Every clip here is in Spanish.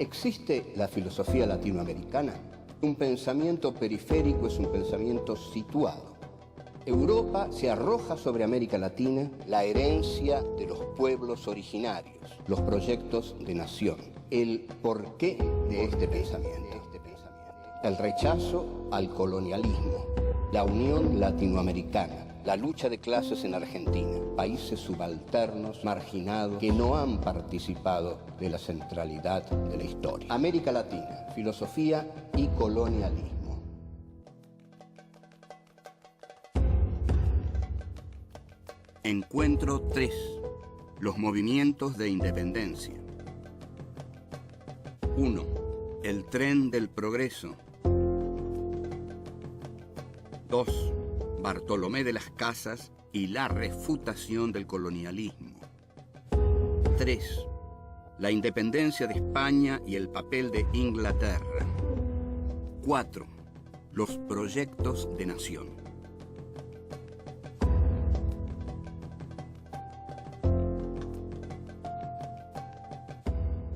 ¿Existe la filosofía latinoamericana? Un pensamiento periférico es un pensamiento situado. Europa se arroja sobre América Latina la herencia de los pueblos originarios, los proyectos de nación, el porqué de este pensamiento, el rechazo al colonialismo, la unión latinoamericana, la lucha de clases en Argentina, países subalternos, marginados, que no han participado de la centralidad de la historia. América Latina, filosofía y colonialismo. Encuentro 3. Los movimientos de independencia. 1. El tren del progreso. 2. Bartolomé de las Casas y la refutación del colonialismo. 3. La independencia de España y el papel de Inglaterra. 4. Los proyectos de nación.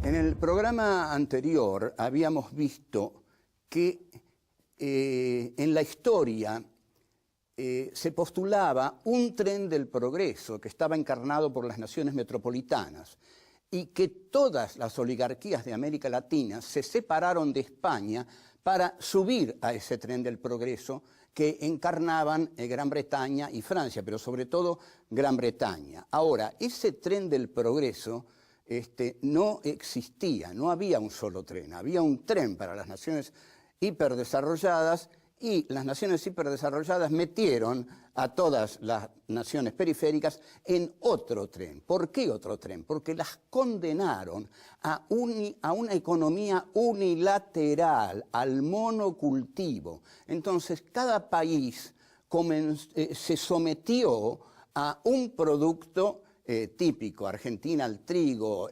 En el programa anterior habíamos visto que en la historia se postulaba un tren del progreso que estaba encarnado por las naciones metropolitanas y que todas las oligarquías de América Latina se separaron de España para subir a ese tren del progreso que encarnaban Gran Bretaña y Francia, pero sobre todo Gran Bretaña. Ahora, ese tren del progreso no existía, no había un solo tren, había un tren para las naciones hiperdesarrolladas y las naciones hiperdesarrolladas metieron a todas las naciones periféricas en otro tren. ¿Por qué otro tren? Porque las condenaron a una economía unilateral, al monocultivo. Entonces, cada país se sometió a un producto típico, Argentina al trigo,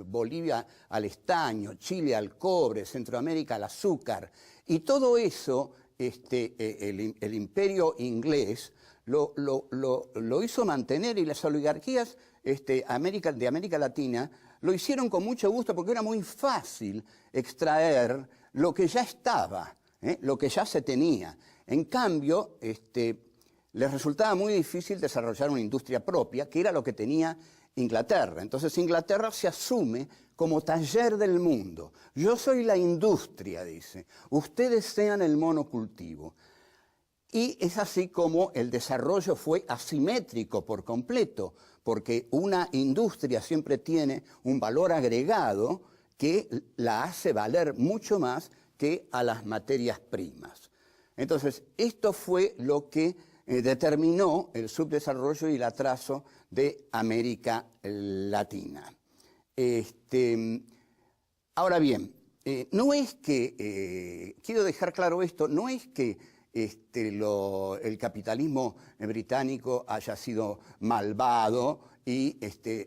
Bolivia al estaño, Chile al cobre, Centroamérica al azúcar, y todo eso el imperio inglés lo hizo mantener, y las oligarquías de América Latina lo hicieron con mucho gusto porque era muy fácil extraer lo que ya estaba, lo que ya se tenía. En cambio, les resultaba muy difícil desarrollar una industria propia, que era lo que tenía Inglaterra. Entonces Inglaterra se asume como taller del mundo. Yo soy la industria, dice. Ustedes sean el monocultivo. Y es así como el desarrollo fue asimétrico por completo, porque una industria siempre tiene un valor agregado que la hace valer mucho más que a las materias primas. Entonces, esto fue lo que determinó el subdesarrollo y el atraso de América Latina. Ahora bien, no es que, quiero dejar claro esto, no es que el capitalismo británico haya sido malvado y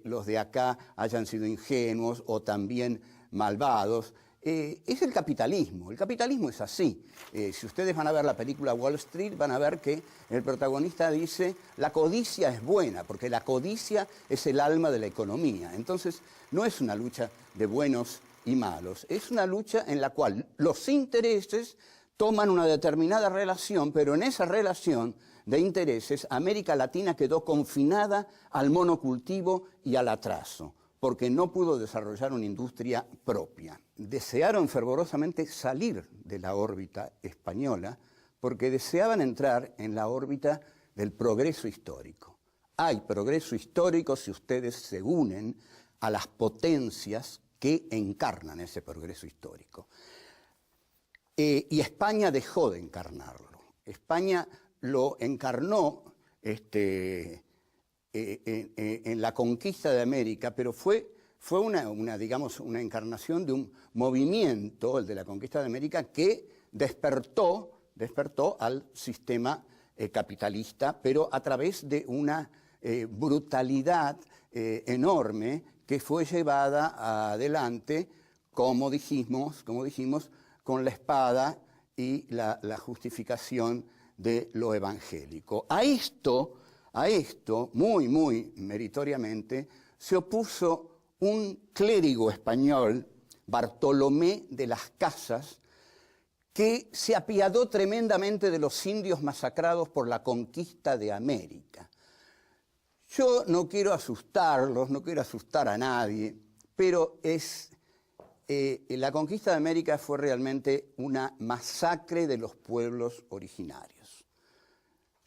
los de acá hayan sido ingenuos o también malvados. Es el capitalismo es así. Si ustedes van a ver la película Wall Street, van a ver que el protagonista dice, la codicia es buena, porque la codicia es el alma de la economía. Entonces, no es una lucha de buenos y malos, es una lucha en la cual los intereses toman una determinada relación, pero en esa relación de intereses, América Latina quedó confinada al monocultivo y al atraso, porque no pudo desarrollar una industria propia. Desearon fervorosamente salir de la órbita española porque deseaban entrar en la órbita del progreso histórico. Hay progreso histórico si ustedes se unen a las potencias que encarnan ese progreso histórico. Y España dejó de encarnarlo. España lo encarnó en la conquista de América, pero fue digamos, una encarnación de un movimiento, el de la conquista de América, que despertó al sistema capitalista, pero a través de una brutalidad enorme que fue llevada adelante, como dijimos, con la espada y la justificación de lo evangélico. A esto, muy meritoriamente, se opuso un clérigo español Bartolomé de las Casas, que se apiadó tremendamente de los indios masacrados por la conquista de América. Yo no quiero asustarlos, no quiero asustar a nadie, pero la conquista de América fue realmente una masacre de los pueblos originarios.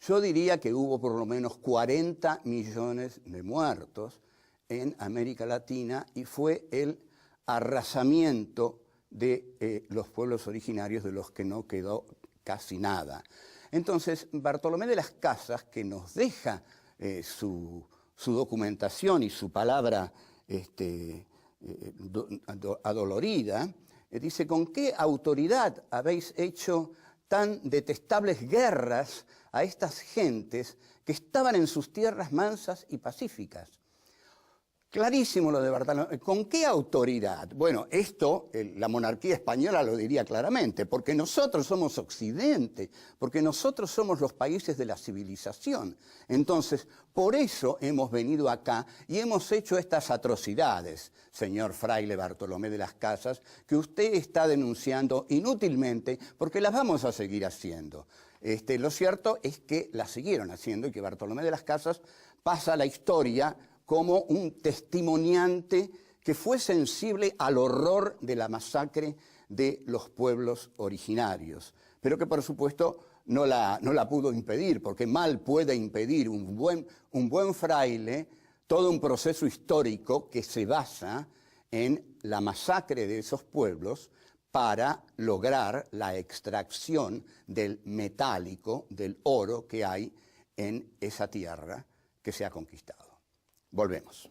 Yo diría que hubo por lo menos 40 millones de muertos en América Latina y fue el arrasamiento de los pueblos originarios, de los que no quedó casi nada. Entonces, Bartolomé de las Casas, que nos deja su documentación y su palabra adolorida, dice: ¿con qué autoridad habéis hecho tan detestables guerras a estas gentes que estaban en sus tierras mansas y pacíficas? Clarísimo lo de Bartolomé. ¿Con qué autoridad? Bueno, esto la monarquía española lo diría claramente, porque nosotros somos Occidente, porque nosotros somos los países de la civilización. Entonces, por eso hemos venido acá y hemos hecho estas atrocidades, señor fraile Bartolomé de las Casas, que usted está denunciando inútilmente, porque las vamos a seguir haciendo. Lo cierto es que las siguieron haciendo y que Bartolomé de las Casas pasa a la historia como un testimoniante que fue sensible al horror de la masacre de los pueblos originarios, pero que por supuesto no la pudo impedir, porque mal puede impedir un buen fraile todo un proceso histórico que se basa en la masacre de esos pueblos para lograr la extracción del metálico, del oro que hay en esa tierra que se ha conquistado. Volvemos.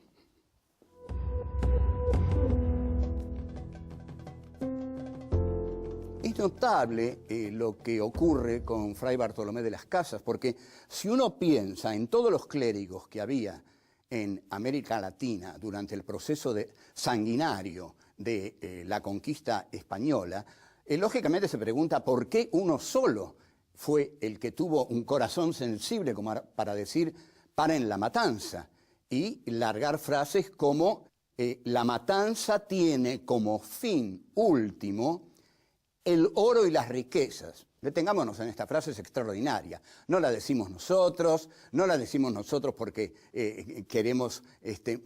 Es notable lo que ocurre con Fray Bartolomé de las Casas, porque si uno piensa en todos los clérigos que había en América Latina durante el proceso sanguinario de la conquista española, lógicamente se pregunta por qué uno solo fue el que tuvo un corazón sensible como para decir: paren la matanza, y largar frases como la matanza tiene como fin último el oro y las riquezas. Detengámonos en esta frase, es extraordinaria. No la decimos nosotros, no la decimos nosotros porque queremos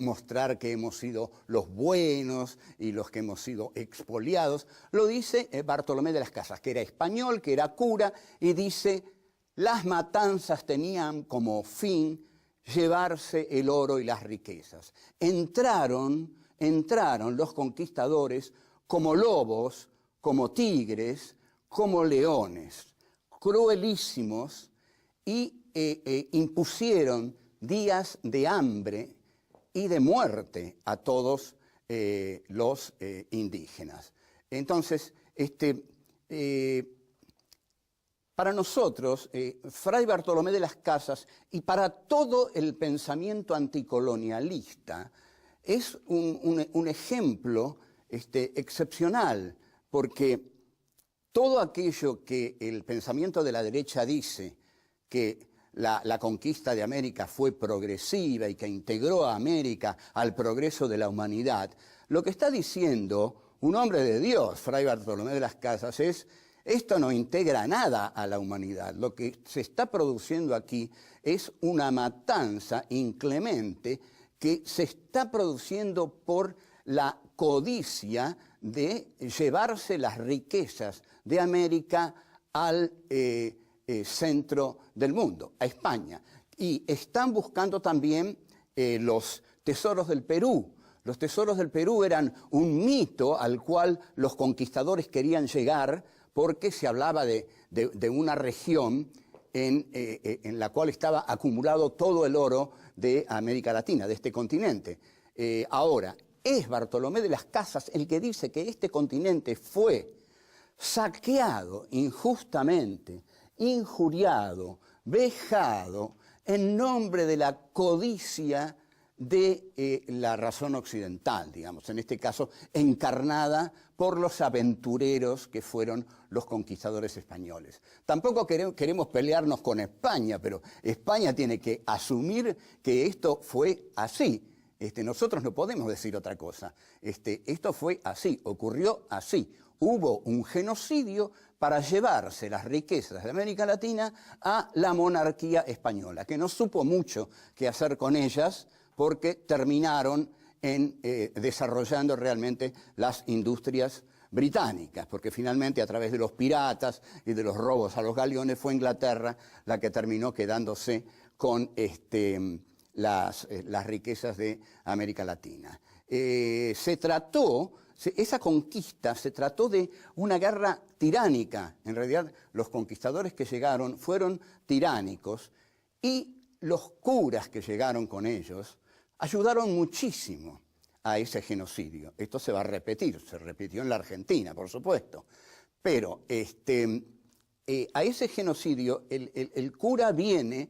mostrar que hemos sido los buenos y los que hemos sido expoliados. Lo dice Bartolomé de las Casas, que era español, que era cura, y dice: las matanzas tenían como fin llevarse el oro y las riquezas. Entraron los conquistadores como lobos, como tigres, como leones, cruelísimos, y impusieron días de hambre y de muerte a todos los indígenas. Entonces, para nosotros, Fray Bartolomé de las Casas, y para todo el pensamiento anticolonialista, es un ejemplo excepcional, porque todo aquello que el pensamiento de la derecha dice, que la conquista de América fue progresiva y que integró a América al progreso de la humanidad, lo que está diciendo un hombre de Dios, Fray Bartolomé de las Casas, es: esto no integra nada a la humanidad. Lo que se está produciendo aquí es una matanza inclemente que se está produciendo por la codicia de llevarse las riquezas de América al centro del mundo, a España. Y están buscando también los tesoros del Perú. Los tesoros del Perú eran un mito al cual los conquistadores querían llegar, porque se hablaba de una región en la cual estaba acumulado todo el oro de América Latina, de este continente. Ahora, es Bartolomé de las Casas el que dice que este continente fue saqueado injustamente, injuriado, vejado, en nombre de la codicia de la razón occidental, digamos, en este caso encarnada por los aventureros que fueron los conquistadores españoles. Tampoco queremos pelearnos con España, pero España tiene que asumir que esto fue así. Nosotros no podemos decir otra cosa. Esto fue así, ocurrió así. Hubo un genocidio para llevarse las riquezas de América Latina a la monarquía española, que no supo mucho qué hacer con ellas porque terminaron desarrollando realmente las industrias británicas, porque finalmente a través de los piratas y de los robos a los galeones fue Inglaterra la que terminó quedándose con las riquezas de América Latina. Esa conquista se trató de una guerra tiránica. En realidad, los conquistadores que llegaron fueron tiránicos y los curas que llegaron con ellos ayudaron muchísimo a ese genocidio. Esto se va a repetir, se repitió en la Argentina, por supuesto. Pero a ese genocidio el cura viene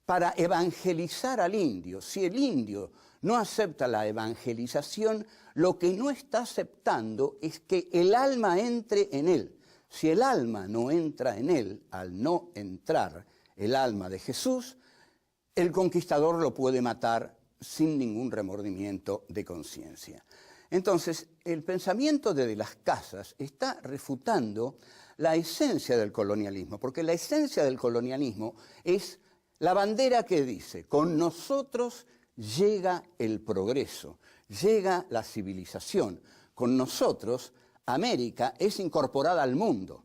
para evangelizar al indio. Si el indio no acepta la evangelización, lo que no está aceptando es que el alma entre en él. Si el alma no entra en él, al no entrar el alma de Jesús, el conquistador lo puede matar sin ningún remordimiento de conciencia. Entonces, el pensamiento de Las Casas está refutando la esencia del colonialismo, porque la esencia del colonialismo es la bandera que dice: con nosotros llega el progreso, llega la civilización, con nosotros América es incorporada al mundo.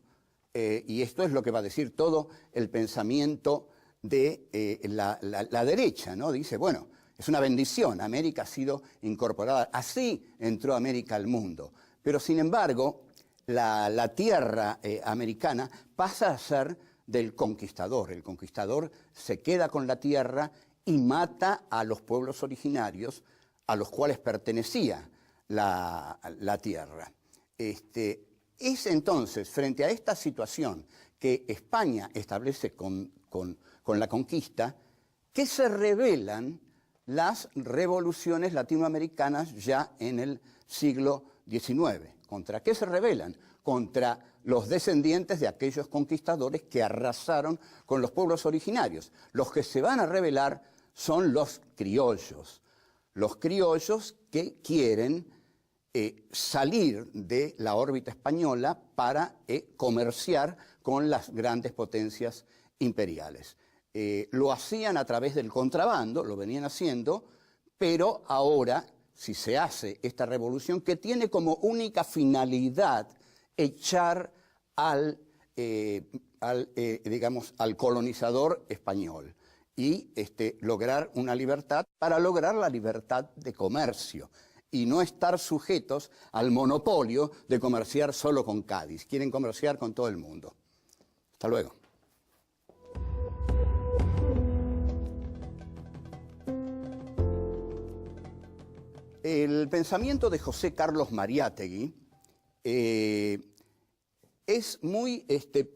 Y esto es lo que va a decir todo el pensamiento de la derecha, ¿no? Dice, bueno, es una bendición, América ha sido incorporada, así entró América al mundo. Pero sin embargo, la tierra americana pasa a ser del conquistador. El conquistador se queda con la tierra y mata a los pueblos originarios a los cuales pertenecía la tierra. Es entonces, frente a esta situación que España establece con la conquista, que se revelan las revoluciones latinoamericanas ya en el siglo XIX. ¿Contra qué se rebelan? Contra los descendientes de aquellos conquistadores que arrasaron con los pueblos originarios. Los que se van a rebelar son los criollos que quieren salir de la órbita española para comerciar con las grandes potencias imperiales. Lo hacían a través del contrabando, lo venían haciendo, pero ahora, si se hace esta revolución que tiene como única finalidad echar al colonizador español y lograr una libertad para lograr la libertad de comercio y no estar sujetos al monopolio de comerciar solo con Cádiz. Quieren comerciar con todo el mundo. Hasta luego. El pensamiento de José Carlos Mariátegui es muy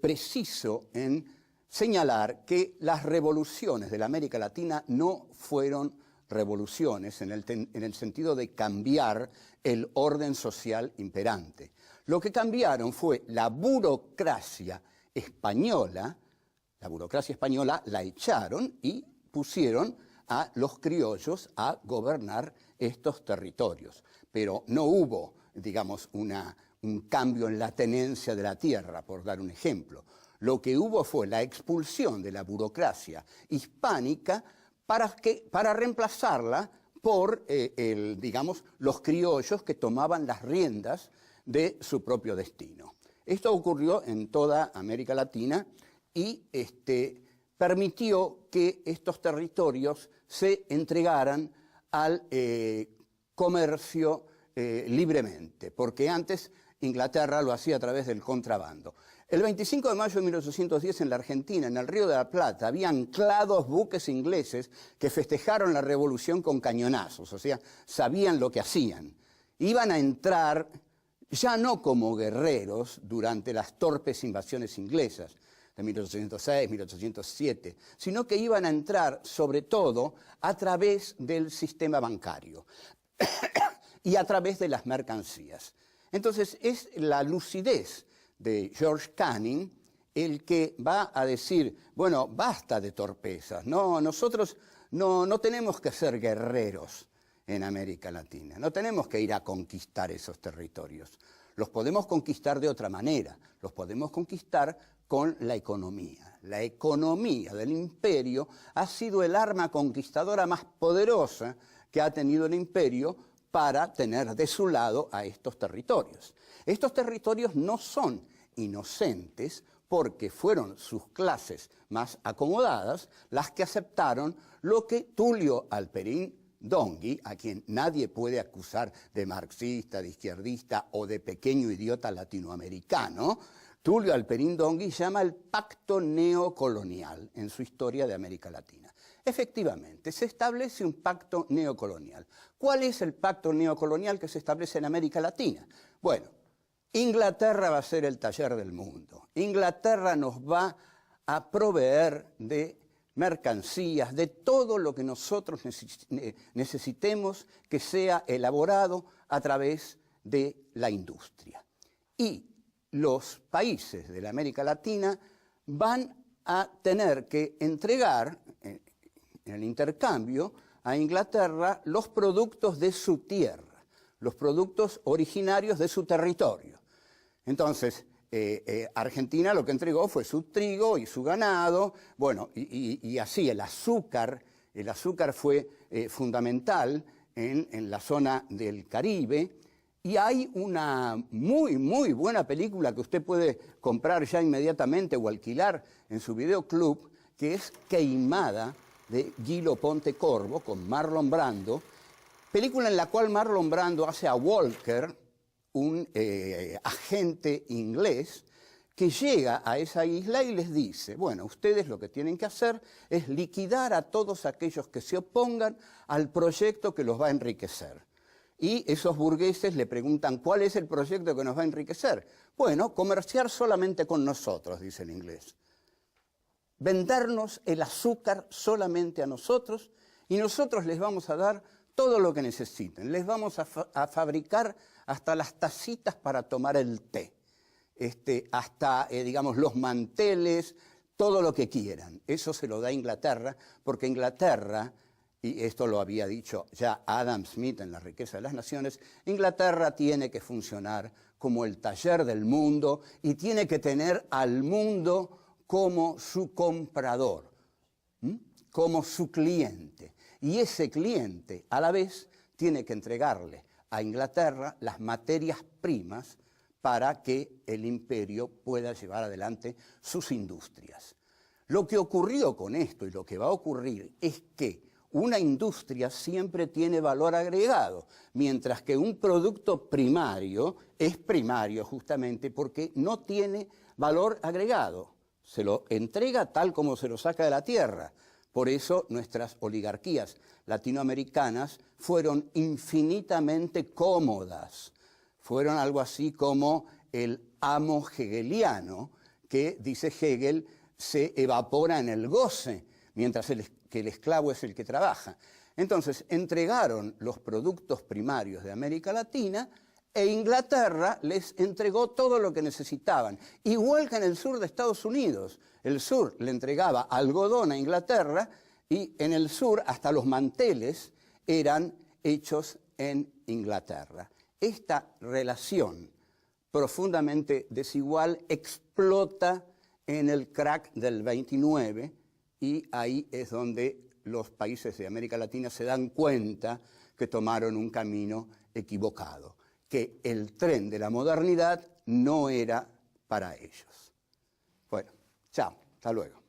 preciso en señalar que las revoluciones de la América Latina no fueron revoluciones en el sentido de cambiar el orden social imperante. Lo que cambiaron fue la burocracia española la echaron y pusieron a los criollos a gobernar estos territorios. Pero no hubo, digamos, un cambio en la tenencia de la tierra, por dar un ejemplo. Lo que hubo fue la expulsión de la burocracia hispánica para reemplazarla por, los criollos que tomaban las riendas de su propio destino. Esto ocurrió en toda América Latina y permitió que estos territorios se entregaran al comercio libremente, porque antes Inglaterra lo hacía a través del contrabando. El 25 de mayo de 1810 en la Argentina, en el Río de la Plata, había anclados buques ingleses que festejaron la revolución con cañonazos, o sea, sabían lo que hacían. Iban a entrar ya no como guerreros durante las torpes invasiones inglesas de 1806, 1807, sino que iban a entrar sobre todo a través del sistema bancario y a través de las mercancías. Entonces es la lucidez de George Canning el que va a decir, bueno, basta de torpezas, no, nosotros no tenemos que ser guerreros. en América Latina. No tenemos que ir a conquistar esos territorios. Los podemos conquistar de otra manera. Los podemos conquistar con la economía. La economía del imperio ha sido el arma conquistadora más poderosa que ha tenido el imperio para tener de su lado a estos territorios. Estos territorios no son inocentes porque fueron sus clases más acomodadas las que aceptaron lo que Tulio Alperín Dongui, a quien nadie puede acusar de marxista, de izquierdista o de pequeño idiota latinoamericano, Tulio Alperín Dongui llama el pacto neocolonial en su historia de América Latina. Efectivamente, se establece un pacto neocolonial. ¿Cuál es el pacto neocolonial que se establece en América Latina? Bueno, Inglaterra va a ser el taller del mundo. Inglaterra nos va a proveer de mercancías, de todo lo que nosotros necesitemos que sea elaborado a través de la industria. Y los países de la América Latina van a tener que entregar en el intercambio a Inglaterra los productos de su tierra, los productos originarios de su territorio. Entonces, Argentina lo que entregó fue su trigo y su ganado, bueno, y así el azúcar fue fundamental en la zona del Caribe, y hay una muy, muy buena película que usted puede comprar ya inmediatamente o alquilar en su videoclub, que es Queimada, de Gilo Pontecorvo, con Marlon Brando, película en la cual Marlon Brando hace a Walker, un agente inglés que llega a esa isla y les dice, bueno, ustedes lo que tienen que hacer es liquidar a todos aquellos que se opongan al proyecto que los va a enriquecer. Y esos burgueses le preguntan, ¿cuál es el proyecto que nos va a enriquecer? Bueno, comerciar solamente con nosotros, dice el inglés. Vendernos el azúcar solamente a nosotros y nosotros les vamos a dar todo lo que necesiten. Les vamos a fabricar hasta las tacitas para tomar el té, hasta, digamos, los manteles, todo lo que quieran. Eso se lo da Inglaterra, porque Inglaterra, y esto lo había dicho ya Adam Smith en La riqueza de las naciones, Inglaterra tiene que funcionar como el taller del mundo y tiene que tener al mundo como su comprador, como su cliente. Y ese cliente, a la vez, tiene que entregarle a Inglaterra las materias primas para que el imperio pueda llevar adelante sus industrias. Lo que ocurrió con esto y lo que va a ocurrir es que una industria siempre tiene valor agregado, mientras que un producto primario es primario justamente porque no tiene valor agregado. Se lo entrega tal como se lo saca de la tierra. Por eso nuestras oligarquías latinoamericanas fueron infinitamente cómodas. Fueron algo así como el amo hegeliano, que, dice Hegel, se evapora en el goce, mientras que el esclavo es el que trabaja. Entonces, entregaron los productos primarios de América Latina e Inglaterra les entregó todo lo que necesitaban. Igual que en el sur de Estados Unidos. El sur le entregaba algodón a Inglaterra y en el sur hasta los manteles eran hechos en Inglaterra. Esta relación profundamente desigual explota en el crack del 29 y ahí es donde los países de América Latina se dan cuenta que tomaron un camino equivocado, que el tren de la modernidad no era para ellos. Bueno, chao, hasta luego.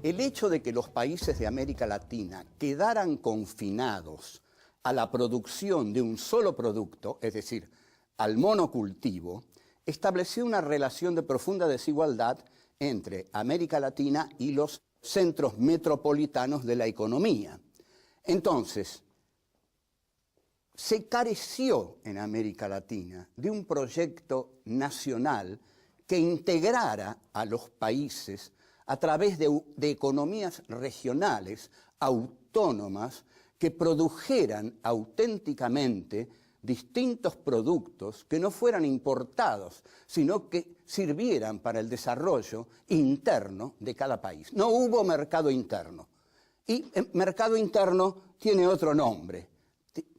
El hecho de que los países de América Latina quedaran confinados a la producción de un solo producto, es decir, al monocultivo, estableció una relación de profunda desigualdad entre América Latina y los centros metropolitanos de la economía. Entonces, se careció en América Latina de un proyecto nacional que integrara a los países a través de economías regionales autónomas que produjeran auténticamente distintos productos que no fueran importados, sino que sirvieran para el desarrollo interno de cada país. No hubo mercado interno. Y el mercado interno tiene otro nombre,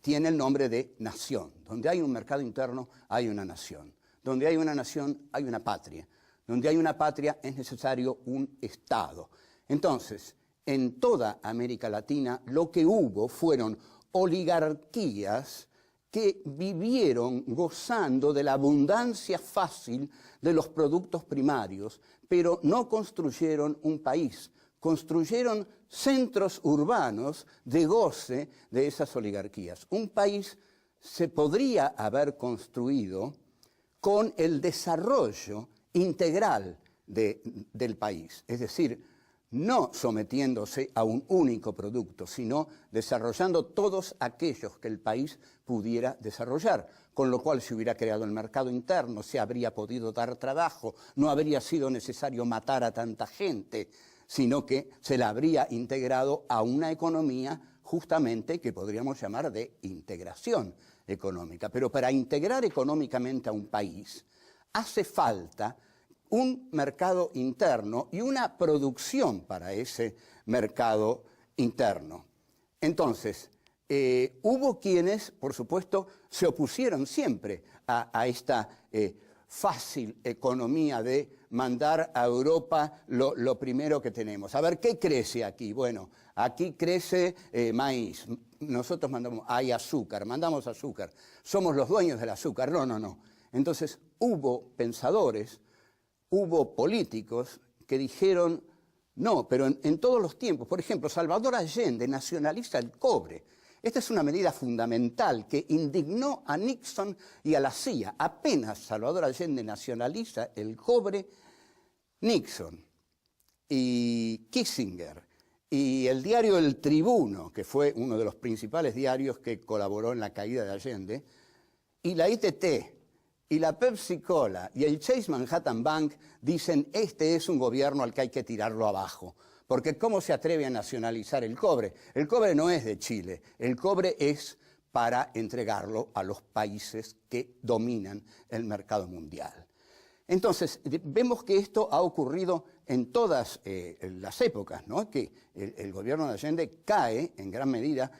tiene el nombre de nación. Donde hay un mercado interno hay una nación. Donde hay una nación hay una patria. Donde hay una patria es necesario un Estado. Entonces, en toda América Latina lo que hubo fueron oligarquías que vivieron gozando de la abundancia fácil de los productos primarios, pero no construyeron un país, construyeron centros urbanos de goce de esas oligarquías. Un país se podría haber construido con el desarrollo integral del país, es decir, no sometiéndose a un único producto, sino desarrollando todos aquellos que el país pudiera desarrollar, con lo cual se hubiera creado el mercado interno, se habría podido dar trabajo, no habría sido necesario matar a tanta gente, sino que se la habría integrado a una economía justamente que podríamos llamar de integración económica. Pero para integrar económicamente a un país hace falta un mercado interno y una producción para ese mercado interno. Entonces, hubo quienes, por supuesto, se opusieron siempre a esta fácil economía de mandar a Europa lo primero que tenemos. A ver, ¿qué crece aquí? Bueno, aquí crece maíz. Nosotros hay azúcar, mandamos azúcar. Somos los dueños del azúcar. No, no, no. Entonces, hubo pensadores, hubo políticos que dijeron, no, pero en todos los tiempos, por ejemplo, Salvador Allende nacionaliza el cobre. Esta es una medida fundamental que indignó a Nixon y a la CIA. Apenas Salvador Allende nacionaliza el cobre, Nixon y Kissinger y el diario El Tribuno, que fue uno de los principales diarios que colaboró en la caída de Allende, y la ITT, y la Pepsi Cola y el Chase Manhattan Bank dicen, este es un gobierno al que hay que tirarlo abajo. Porque ¿cómo se atreve a nacionalizar el cobre? El cobre no es de Chile, el cobre es para entregarlo a los países que dominan el mercado mundial. Entonces, vemos que esto ha ocurrido en todas las épocas, ¿no? Que el gobierno de Allende cae, en gran medida,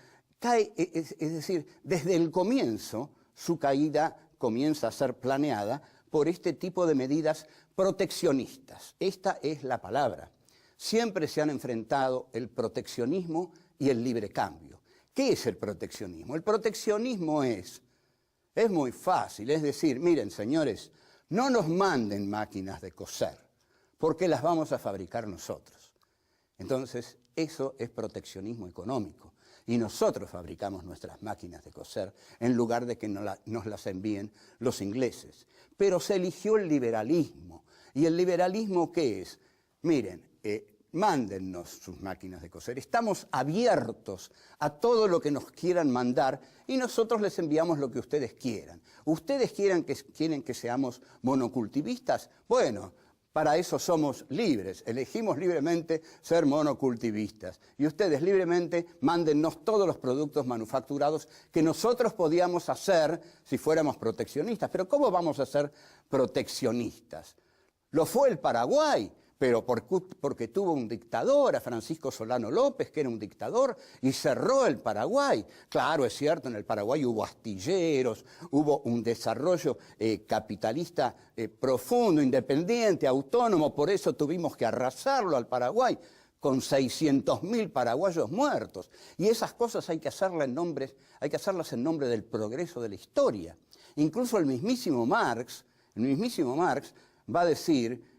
es decir, desde el comienzo su caída comienza a ser planeada por este tipo de medidas proteccionistas. Esta es la palabra. Siempre se han enfrentado el proteccionismo y el libre cambio. ¿Qué es el proteccionismo? El proteccionismo es muy fácil, es decir, miren señores, no nos manden máquinas de coser, porque las vamos a fabricar nosotros. Entonces, eso es proteccionismo económico. Y nosotros fabricamos nuestras máquinas de coser en lugar de que nos las envíen los ingleses. Pero se eligió el liberalismo. ¿Y el liberalismo qué es? Miren, mándennos sus máquinas de coser. Estamos abiertos a todo lo que nos quieran mandar y nosotros les enviamos lo que ustedes quieran. ¿Ustedes quieren que seamos monocultivistas? Bueno, para eso somos libres, elegimos libremente ser monocultivistas. Y ustedes libremente mándennos todos los productos manufacturados que nosotros podíamos hacer si fuéramos proteccionistas. Pero ¿cómo vamos a ser proteccionistas? Lo fue el Paraguay, pero porque tuvo un dictador, a Francisco Solano López, que era un dictador, y cerró el Paraguay. Claro, es cierto, en el Paraguay hubo astilleros, hubo un desarrollo capitalista profundo, independiente, autónomo, por eso tuvimos que arrasarlo al Paraguay, con 600.000 paraguayos muertos. Y esas cosas hay que hacerlas en nombre del progreso de la historia. Incluso el mismísimo Marx va a decir,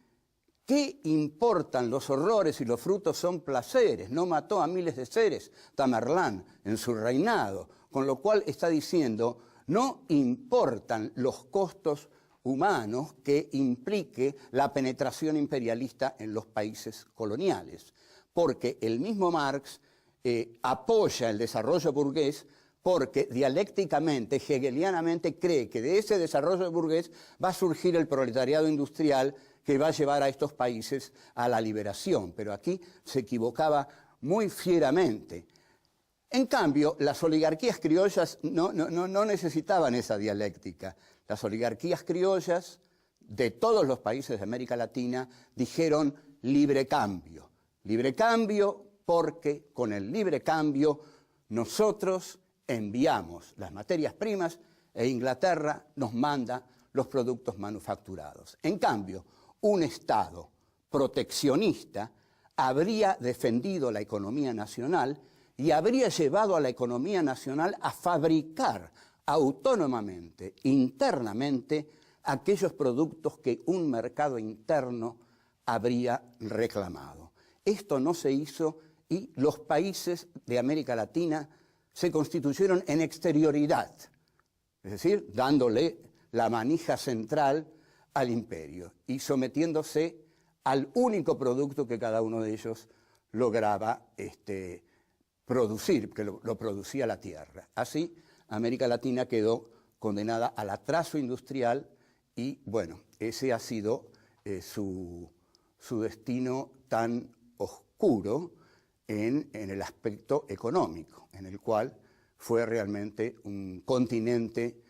¿qué importan los horrores y los frutos son placeres? No mató a miles de seres Tamerlán en su reinado, con lo cual está diciendo, no importan los costos humanos que implique la penetración imperialista en los países coloniales, porque el mismo Marx apoya el desarrollo burgués porque dialécticamente, hegelianamente, cree que de ese desarrollo burgués va a surgir el proletariado industrial que va a llevar a estos países a la liberación. Pero aquí se equivocaba muy fieramente. En cambio, las oligarquías criollas no necesitaban esa dialéctica. Las oligarquías criollas de todos los países de América Latina dijeron libre cambio. Libre cambio porque con el libre cambio nosotros enviamos las materias primas e Inglaterra nos manda los productos manufacturados. En cambio, un Estado proteccionista habría defendido la economía nacional y habría llevado a la economía nacional a fabricar autónomamente, internamente, aquellos productos que un mercado interno habría reclamado. Esto no se hizo y los países de América Latina se constituyeron en exterioridad, es decir, dándole la manija central al imperio y sometiéndose al único producto que cada uno de ellos lograba producir, que lo producía la tierra. Así, América Latina quedó condenada al atraso industrial y, bueno, ese ha sido su destino tan oscuro en el aspecto económico, en el cual fue realmente un continente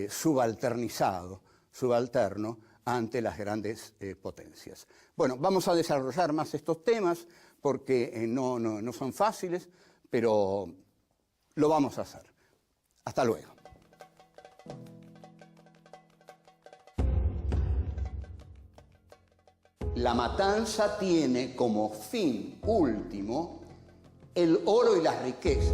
subalterno ante las grandes potencias. Bueno, vamos a desarrollar más estos temas porque no son fáciles, pero lo vamos a hacer. Hasta luego. La matanza tiene como fin último el oro y las riquezas.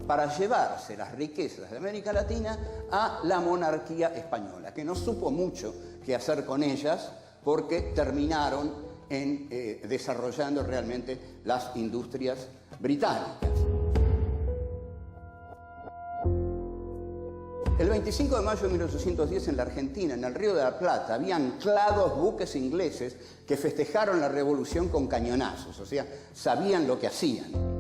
Para llevarse las riquezas de América Latina a la monarquía española, que no supo mucho qué hacer con ellas porque terminaron desarrollando realmente las industrias británicas. El 25 de mayo de 1810 en la Argentina, en el Río de la Plata, había anclados buques ingleses que festejaron la revolución con cañonazos, o sea, sabían lo que hacían.